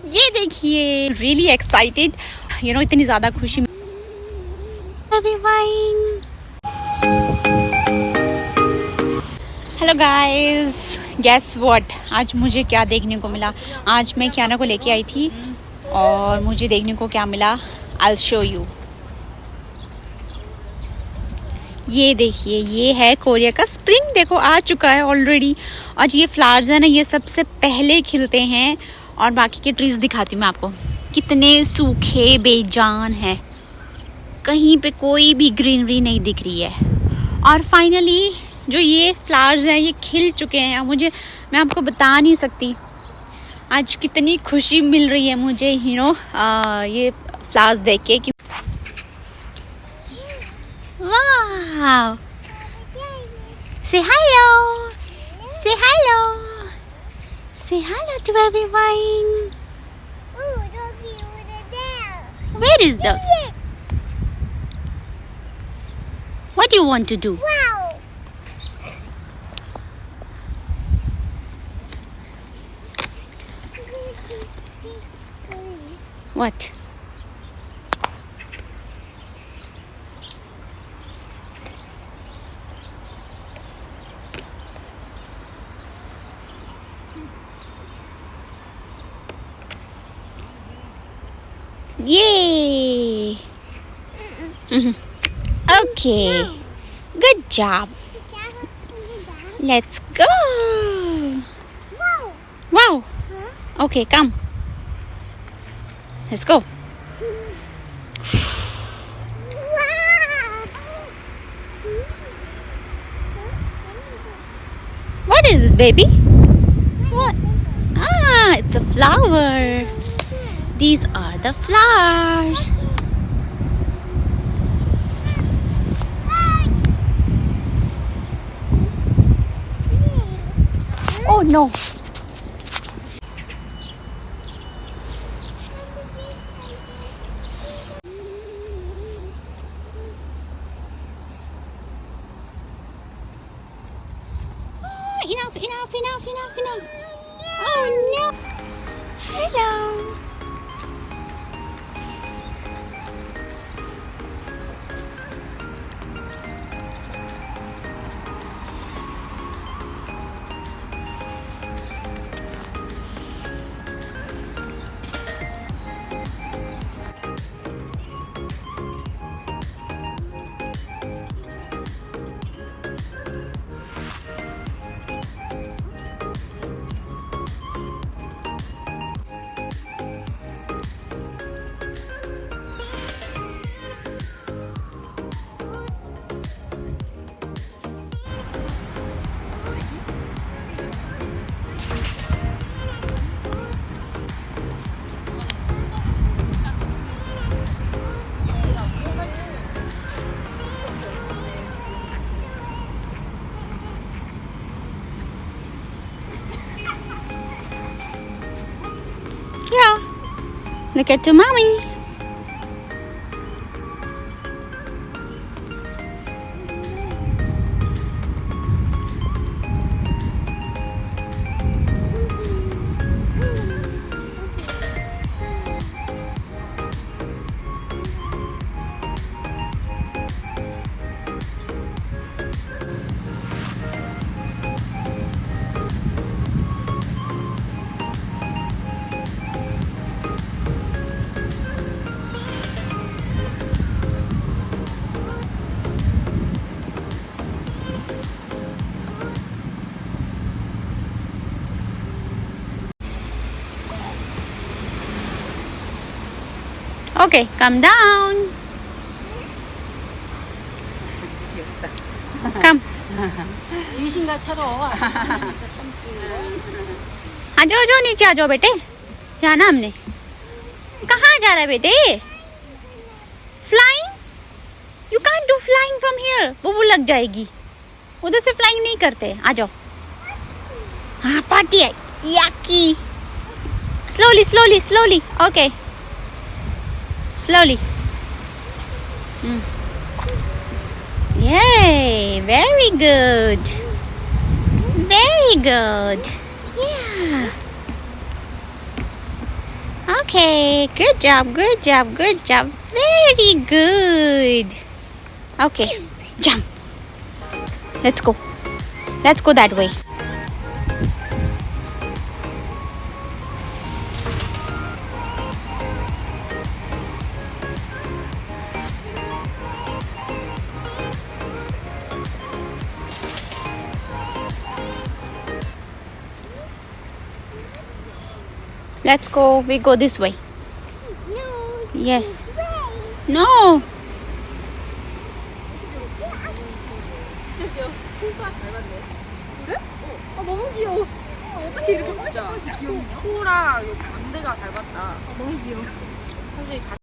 ये देखिए, really excited, इतनी ज़्यादा खुशी। हेलो गाइस, गेस व्हाट, आज मुझे क्या देखने को मिला। आज मैं कियाना को लेके आई थी और मुझे देखने को क्या मिला, आई विल शो यू। ये देखिए, ये है कोरिया का स्प्रिंग। देखो आ चुका है ऑलरेडी। और ये फ्लावर्स है ना, ये सबसे पहले खिलते हैं। और बाकी के ट्रीज दिखाती हूँ मैं आपको, कितने सूखे बेजान हैं, कहीं पे कोई भी ग्रीनरी नहीं दिख रही है। और फाइनली जो ये फ्लावर्स हैं ये खिल चुके हैं। मैं आपको बता नहीं सकती आज कितनी खुशी मिल रही है मुझे, ये फ्लावर्स देख के। Wow! Say hello! Say hello! Say hello to everyone! Oh, doggy over there. Where is the... What do you want to do? Wow! What? Yay! Okay. Good job. Let's go. Wow! Wow. Huh? Okay, come. Let's go. What is this, baby? What? Ah, it's a flower. These are the flowers. Oh no. Enough. Oh no. Hello. Yeah. Look at your mommy. Okay, come down. Come. 귀신같처럼 आ जाओ नीचे आ जाओ बेटे, जाना हमने। कहाँ जा रहा है बेटे? Flying? You can't do flying from here, वो लग जाएगी। उधर से फ्लाइंग नहीं करते। आ जाओ। हाँ पार्टी है। याकी। Slowly. Okay. Slowly. Yay! Very good. Yeah. Okay, good job, good job, good job. Very good. Okay, jump. Let's go. Let's go that way. Let's go. We go this way. No. Yes. Way. No. 너무 귀여워. 어떻게 이렇게 진짜 귀엽냐? 코랑 요 반대가 닮았다. 너무 귀여워. 사실